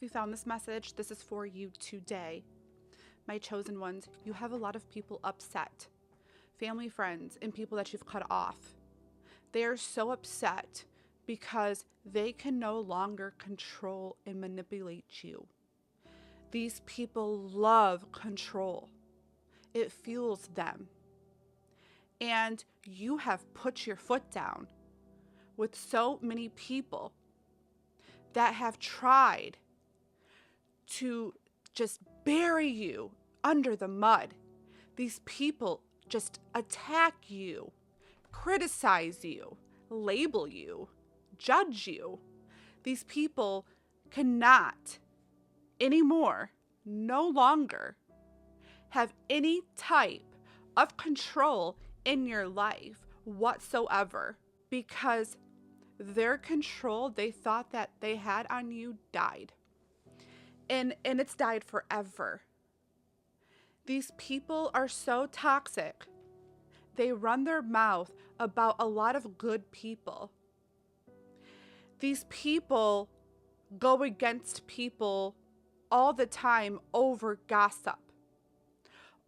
If you found this message, this is for you today. My chosen ones, you have a lot of people upset. Family, friends, and people that you've cut off. They are so upset because they can no longer control and manipulate you. These people love control. It fuels them. And you have put your foot down with so many people that have tried to just bury you under the mud. These people just attack you, criticize you, label you, judge you. These people cannot anymore, no longer, have any type of control in your life whatsoever, because their control they thought that they had on you died. And it's died forever. These people are so toxic. They run their mouth about a lot of good people. These people go against people all the time over gossip,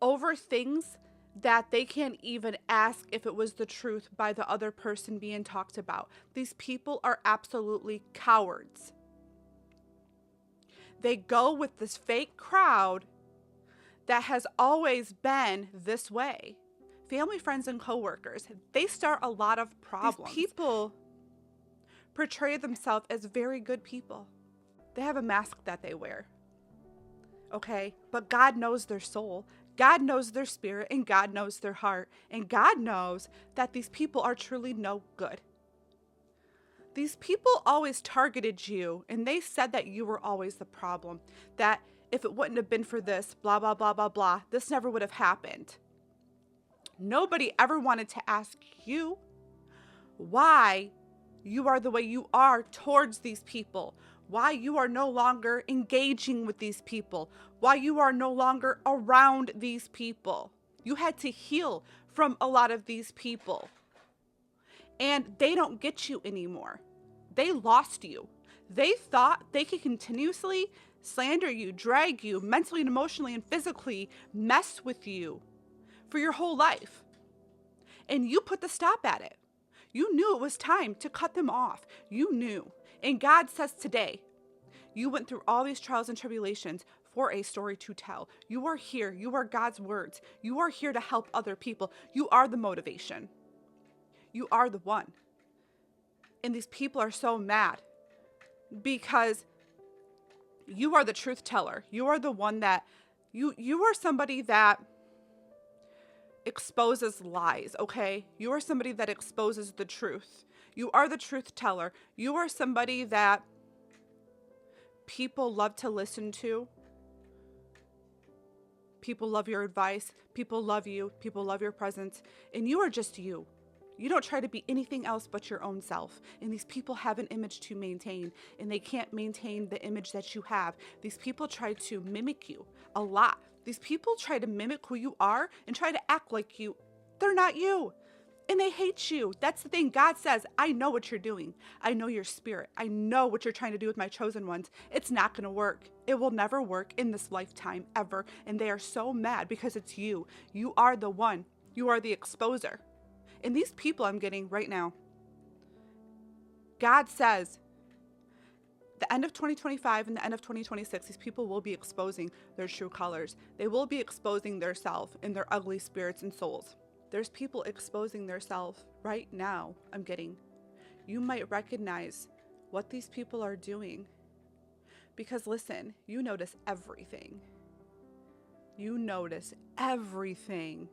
over things that they can't even ask if it was the truth by the other person being talked about. These people are absolutely cowards. They go with this fake crowd that has always been this way. Family, friends, and coworkers, they start a lot of problems. These people portray themselves as very good people. They have a mask that they wear. Okay? But God knows their soul. God knows their spirit, and God knows their heart. And God knows that these people are truly no good. These people always targeted you, and they said that you were always the problem. That if it wouldn't have been for this, blah, blah, blah, blah, blah, this never would have happened. Nobody ever wanted to ask you why you are the way you are towards these people, why you are no longer engaging with these people, why you are no longer around these people. You had to heal from a lot of these people. And they don't get you anymore. They lost you. They thought they could continuously slander you, drag you, mentally and emotionally and physically mess with you for your whole life. And you put the stop at it. You knew it was time to cut them off. You knew. And God says today, you went through all these trials and tribulations for a story to tell. You are here. You are God's words. You are here to help other people. You are the motivation. You are the one. And these people are so mad because you are the truth teller. You are the one that, you are somebody that exposes lies, okay? You are somebody that exposes the truth. You are the truth teller. You are somebody that people love to listen to. People love your advice. People love you. People love your presence. And you are just you. You don't try to be anything else but your own self. And these people have an image to maintain, and they can't maintain the image that you have. These people try to mimic you a lot. These people try to mimic who you are and try to act like you. They're not you. And they hate you. That's the thing. God says, I know what you're doing. I know your spirit. I know what you're trying to do with my chosen ones. It's not going to work. It will never work in this lifetime ever. And they are so mad because it's you. You are the one. You are the exposer. And these people I'm getting right now, God says, the end of 2025 and the end of 2026, these people will be exposing their true colors. They will be exposing their self and their ugly spirits and souls. There's people exposing their self right now, I'm getting. You might recognize what these people are doing. Because listen, you notice everything. You notice everything.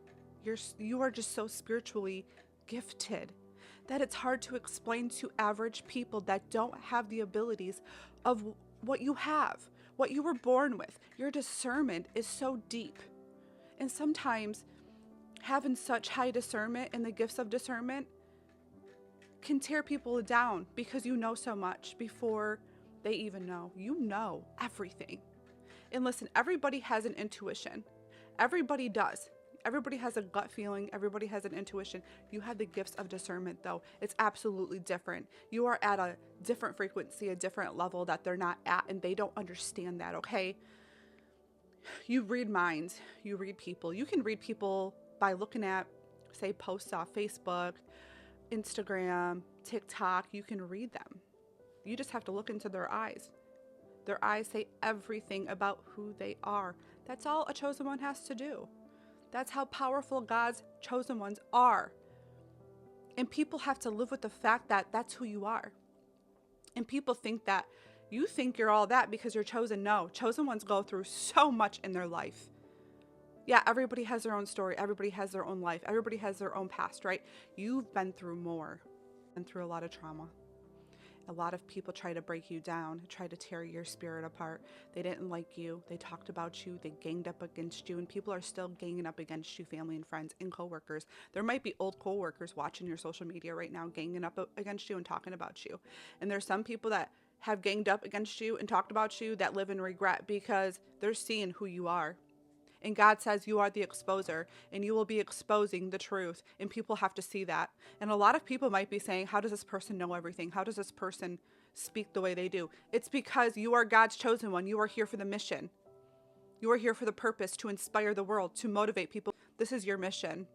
You are just so spiritually gifted that it's hard to explain to average people that don't have the abilities of what you have, what you were born with. Your discernment is so deep. And sometimes having such high discernment and the gifts of discernment can tear people down because you know so much before they even know. You know everything. And listen, everybody has an intuition. Everybody does. Everybody has a gut feeling. Everybody has an intuition. You have the gifts of discernment, though. It's absolutely different. You are at a different frequency, a different level that they're not at, and they don't understand that, okay? You read minds. You read people. You can read people by looking at, say, posts off Facebook, Instagram, TikTok. You can read them. You just have to look into their eyes. Their eyes say everything about who they are. That's all a chosen one has to do. That's how powerful God's chosen ones are. And people have to live with the fact that that's who you are. And people think that you think you're all that because you're chosen. No, chosen ones go through so much in their life. Yeah, everybody has their own story. Everybody has their own life. Everybody has their own past, right? You've been through more, been through a lot of trauma. A lot of people try to break you down, try to tear your spirit apart. They didn't like you. They talked about you. They ganged up against you. And people are still ganging up against you, family and friends and coworkers. There might be old coworkers watching your social media right now, ganging up against you and talking about you. And there's some people that have ganged up against you and talked about you that live in regret because they're seeing who you are. And God says you are the exposer, and you will be exposing the truth, and people have to see that. And a lot of people might be saying, how does this person know everything? How does this person speak the way they do? It's because you are God's chosen one. You are here for the mission. You are here for the purpose to inspire the world, to motivate people. This is your mission.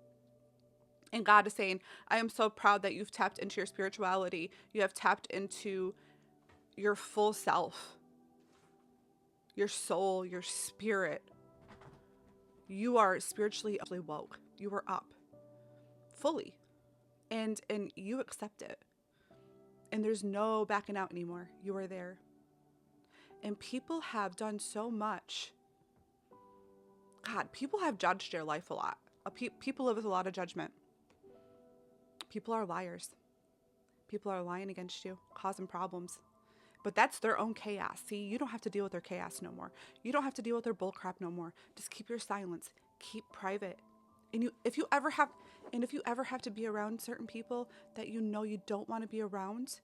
And God is saying, I am so proud that you've tapped into your spirituality. You have tapped into your full self, your soul, your spirit. You are spiritually woke. You are up fully, and you accept it. And there's no backing out anymore. You are there. And people have done so much. God, people have judged your life a lot. People live with a lot of judgment. People are liars. People are lying against you, causing problems. But that's their own chaos. See, you don't have to deal with their chaos no more. You don't have to deal with their bullcrap no more. Just keep your silence. Keep private. And if you ever have to be around certain people that you know you don't want to be around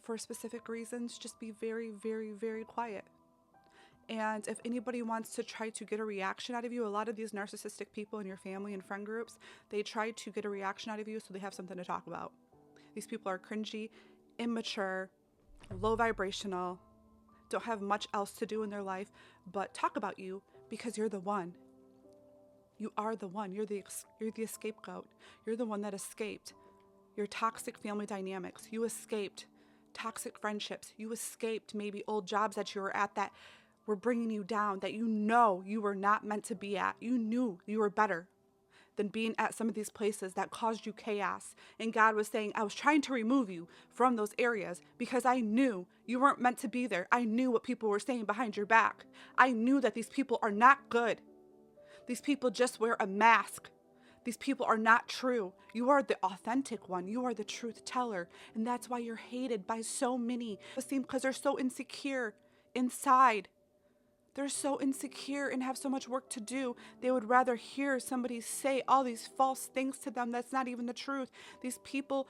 for specific reasons, just be very, very, very quiet. And if anybody wants to try to get a reaction out of you, a lot of these narcissistic people in your family and friend groups, they try to get a reaction out of you so they have something to talk about. These people are cringy, immature, low vibrational, don't have much else to do in their life but talk about you because you're the one. You are the one. You're the scapegoat. You're the one that escaped your toxic family dynamics. You escaped toxic friendships. You escaped maybe old jobs that you were at that were bringing you down, that you know you were not meant to be at. You knew you were better than being at some of these places that caused you chaos. And God was saying, I was trying to remove you from those areas because I knew you weren't meant to be there. I knew what people were saying behind your back. I knew that these people are not good. These people just wear a mask. These people are not true. You are the authentic one. You are the truth teller. And that's why you're hated by so many. Because they're so insecure inside. They're so insecure and have so much work to do. They would rather hear somebody say all these false things to them that's not even the truth. These people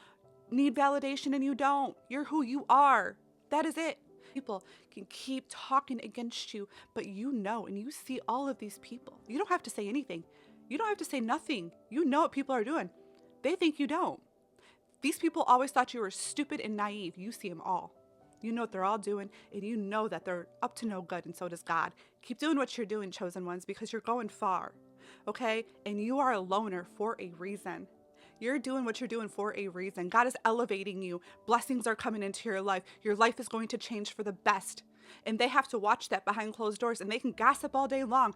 need validation and you don't. You're who you are. That is it. People can keep talking against you, but you know and you see all of these people. You don't have to say anything. You don't have to say nothing. You know what people are doing. They think you don't. These people always thought you were stupid and naive. You see them all. You know what they're all doing, and you know that they're up to no good, and so does God. Keep doing what you're doing, chosen ones, because you're going far, okay? And you are a loner for a reason. You're doing what you're doing for a reason. God is elevating you. Blessings are coming into your life. Your life is going to change for the best. And they have to watch that behind closed doors, and they can gossip all day long.